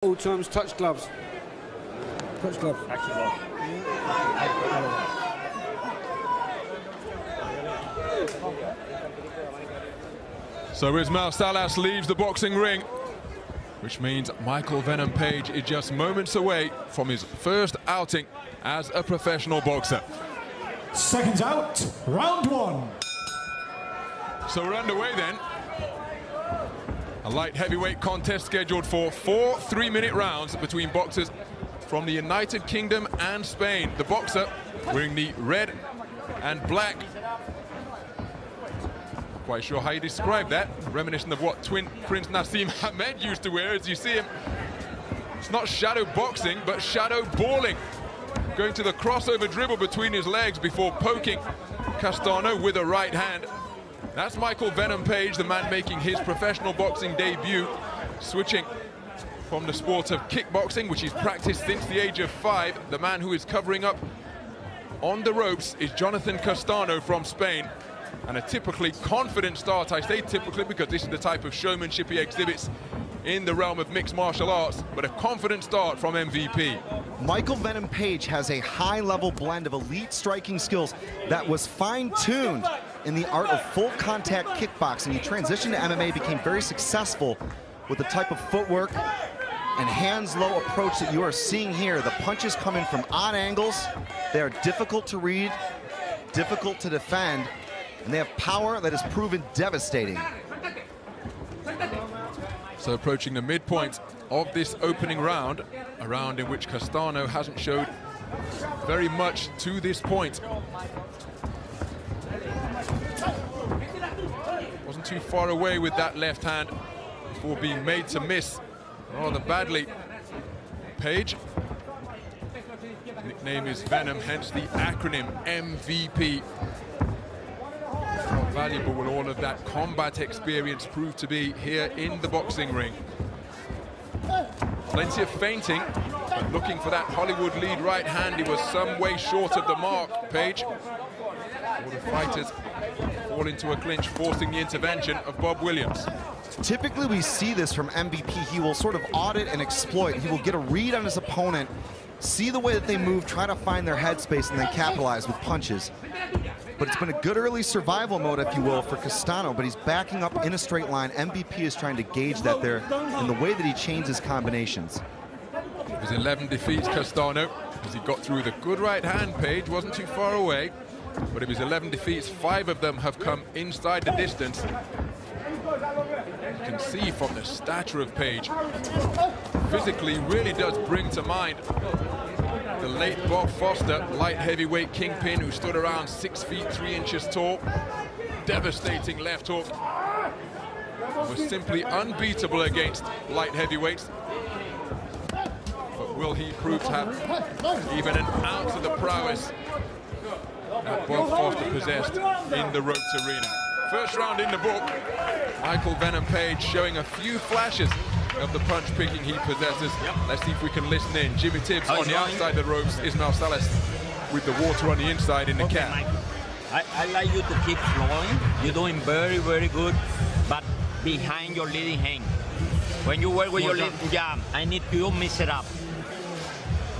All times touch gloves. Touch gloves. So Ismail Salas leaves the boxing ring, which means Michael Venom Page is just moments away from his first outing as a professional boxer. Seconds out, round one. So we're underway then. A light heavyweight contest scheduled for 4 3-minute rounds between boxers from the United Kingdom and Spain. The boxer wearing the red and black. Not quite sure how you describe that. Reminiscent of what twin Prince Nassim Hamed used to wear as you see him. It's not shadow boxing, but shadow balling. Going to the crossover dribble between his legs before poking Castano with a right hand. That's Michael Venom Page, the man making his professional boxing debut, switching from the sport of kickboxing, which he's practiced since the age of 5. The man who is covering up on the ropes is Jonathan Castano from Spain. And a typically confident start. I say typically because this is the type of showmanship he exhibits in the realm of mixed martial arts, but a confident start from MVP. Michael Venom Page has a high-level blend of elite striking skills that was fine-tuned in the art of full-contact kickboxing. He transitioned to MMA, became very successful with the type of footwork and hands-low approach that you are seeing here. The punches come in from odd angles. They are difficult to read, difficult to defend, and they have power that is proven devastating. So approaching the midpoint of this opening round, a round in which Castano hasn't showed very much to this point. Wasn't too far away with that left hand before being made to miss rather badly. Page, nickname is Venom, hence the acronym MVP. How valuable will all of that combat experience prove to be here in the boxing ring? Plenty of feinting, but looking for that Hollywood lead right hand. He was some way short of the mark, Page. All the fighters fall into a clinch, forcing the intervention of Bob Williams. Typically we see this from MVP. He will sort of audit and exploit. He will get a read on his opponent, see the way that they move, try to find their headspace, and then capitalize with punches. But it's been a good early survival mode, if you will, for Castano, but he's backing up in a straight line. MVP is trying to gauge that there in the way that he changes combinations. It was 11 defeats, Castano, as he got through the good right hand. Page wasn't too far away, but of his 11 defeats, 5 of them have come inside the distance. You can see from the stature of Page, physically really does bring to mind the late Bob Foster, light heavyweight kingpin who stood around 6 feet 3 inches tall. Devastating left hook. Was simply unbeatable against light heavyweights. But will he prove to have even an ounce of the prowess that Bob Foster possessed in the ropes arena? First round in the book. Michael Venom Page showing a few flashes of the punch picking he possesses. Let's see if we can listen in. Jimmy Tibbs on the outside of the ropes. Ismail Salas with the water on the inside in the cap. I like you to keep flowing. You're doing very, very good, but behind your leading hand. When you work with your leading jab, I need you to mix it up.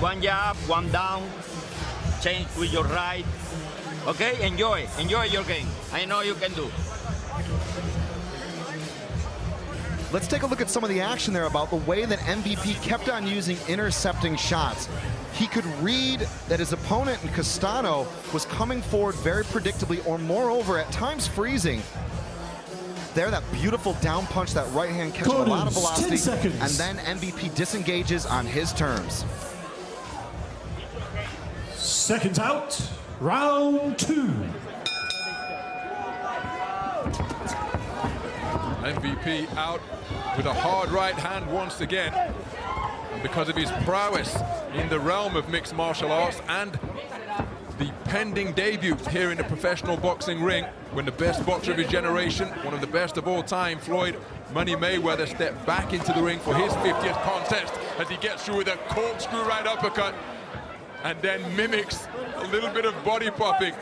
One jab, one down, change with your right. Okay, enjoy your game. I know you can do. Let's take a look at some of the action there about the way that MVP kept on using intercepting shots. He could read that his opponent in Castano was coming forward very predictably, or moreover, at times freezing. There, that beautiful down punch, that right hand catching a lot of velocity, and then MVP disengages on his terms. Seconds out, round two. MVP out with a hard right hand once again. And because of his prowess in the realm of mixed martial arts and the pending debut here in the professional boxing ring, when the best boxer of his generation, one of the best of all time, Floyd Money Mayweather, stepped back into the ring for his 50th contest as he gets through with a corkscrew right uppercut and then mimics a little bit of body popping.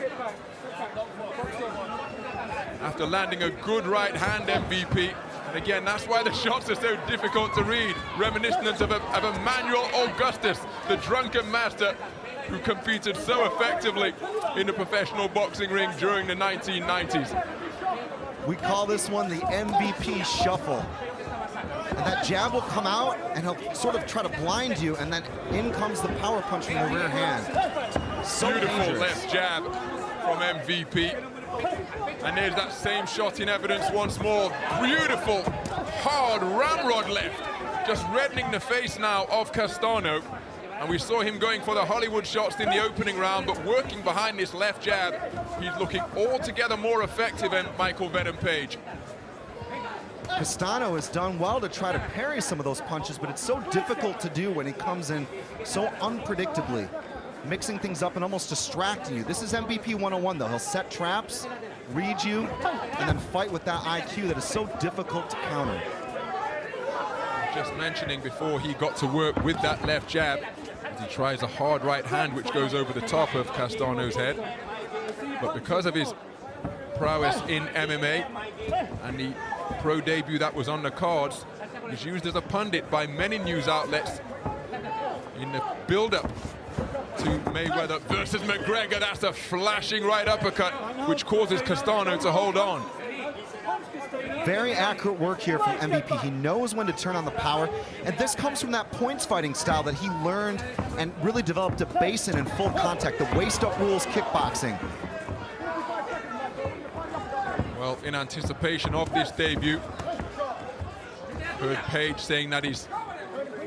After landing a good right hand, MVP And again, that's why the shots are so difficult to read, reminiscent of Emmanuel Augustus, the drunken master who competed so effectively in the professional boxing ring during the 1990s. We call this one the MVP shuffle. And that jab will come out, and he'll sort of try to blind you, and then in comes the power punch from the rear hand. So beautiful dangerous. left jab from MVP. And there's that same shot in evidence once more. Beautiful, hard ramrod left. Just reddening the face now of Castano. And we saw him going for the Hollywood shots in the opening round, but working behind this left jab, he's looking altogether more effective than Michael Venom Page. Castano has done well to try to parry some of those punches, but it's so difficult to do when he comes in so unpredictably, mixing things up and almost distracting you. This is MVP 101 though. He'll set traps, read you, and then fight with that IQ that is so difficult to counter. Just mentioning before he got to work with that left jab, as he tries a hard right hand which goes over the top of Castano's head. But because of his prowess in MMA and the pro debut that was on the cards, he's used as a pundit by many news outlets in the build-up to Mayweather versus McGregor. That's a flashing right uppercut which causes Castano to hold on. Very accurate work here from MVP. He knows when to turn on the power, and this comes from that points fighting style that he learned and really developed at base and in full contact, the waist-up rules kickboxing. Well, in anticipation of this debut, heard Page saying that he's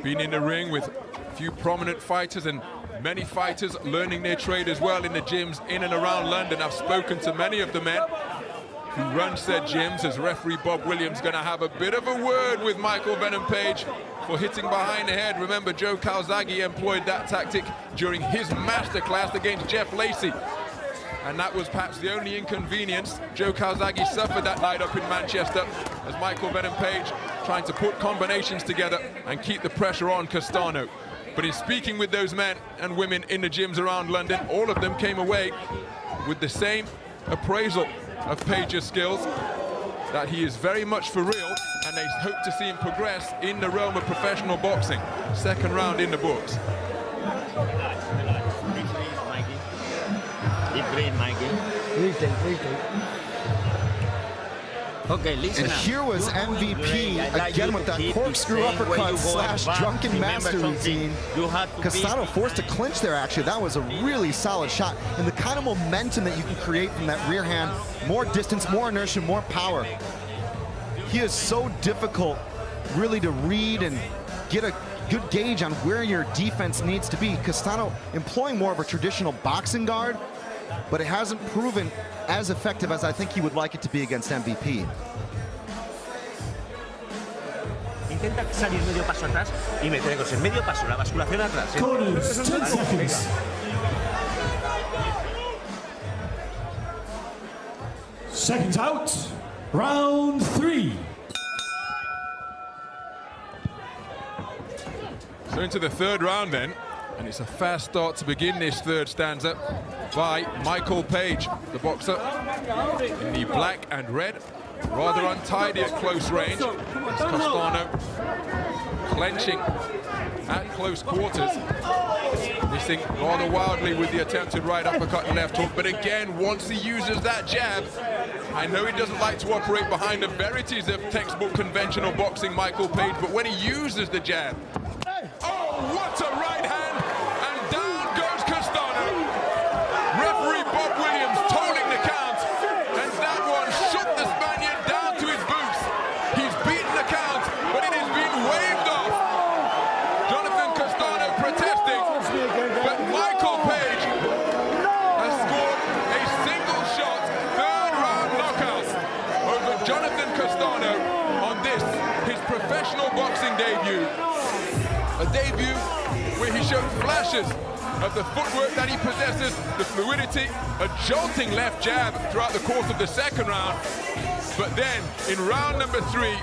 been in the ring with a few prominent fighters and many fighters learning their trade as well in the gyms in and around London. I've spoken to many of the men who run said gyms, as referee Bob Williams going to have a bit of a word with Michael Venom Page for hitting behind the head. Remember, Joe Calzaghe employed that tactic during his masterclass against Jeff Lacey. And that was perhaps the only inconvenience Joe Calzaghe suffered that night up in Manchester, as Michael Venom Page trying to put combinations together and keep the pressure on Castano. But in speaking with those men and women in the gyms around London, all of them came away with the same appraisal of Page's skills, that he is very much for real, and they hope to see him progress in the realm of professional boxing. Second round in the books. Deep breathe, Mikey. Okay, listen. And here was MVP again with that corkscrew uppercut slash drunken master routine. Castano forced to clinch there, actually. That was a really solid shot. And the kind of momentum that you can create from that rear hand, more distance, more inertia, more power. He is so difficult really to read and get a good gauge on where your defense needs to be. Castano employing more of a traditional boxing guard, but it hasn't proven as effective as I think he would like it to be against MVP. Intenta salir medio paso atrás y meter cosas. Medio paso, la basculación atrás. Corners, 10 seconds. Seconds out. Round 3. So into the third round then, and it's a fast start to begin this third stanza by Michael Page, the boxer in the black and red, rather untidy at close range. As Castano clenching at close quarters, missing rather wildly with the attempted right uppercut and left hook. But again, once he uses that jab, I know he doesn't like to operate behind the verities of textbook conventional boxing, Michael Page, but when he uses the jab, oh, what a right hand! And down goes Castano. Referee Bob Williams tolling the count, and that one shook the Spaniard down to his boots. He's beaten the count, but it has been waved off. Jonathan Castano protesting, but Michael Page has scored a single shot, third round knockout over Jonathan Castano on this, his professional boxing debut. A debut where he showed flashes of the footwork that he possesses, the fluidity, a jolting left jab throughout the course of the second round. But then, in round number 3,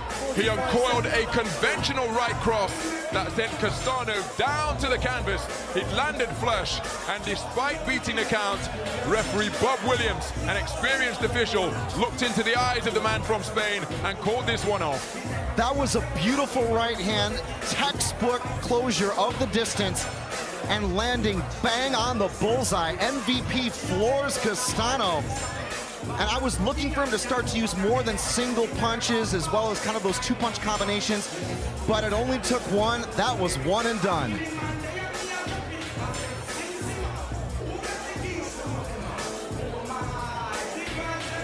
he uncoiled a conventional right cross that sent Castano down to the canvas. It landed flush, and despite beating the count, referee Bob Williams, an experienced official, looked into the eyes of the man from Spain and called this one off. That was a beautiful right hand, textbook closure of the distance, and landing bang on the bullseye. MVP floors Castano. And I was looking for him to start to use more than single punches as well as kind of those two-punch combinations, but it only took one. That was one and done.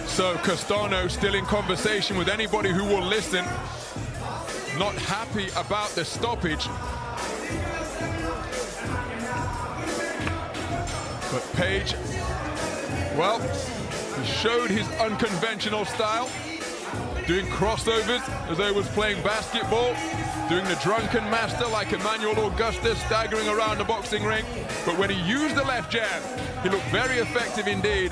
So Castano still in conversation with anybody who will listen. Not happy about the stoppage. But Page, well, he showed his unconventional style, doing crossovers as though he was playing basketball, doing the drunken master like Emmanuel Augustus, staggering around the boxing ring. But when he used the left jab, he looked very effective indeed.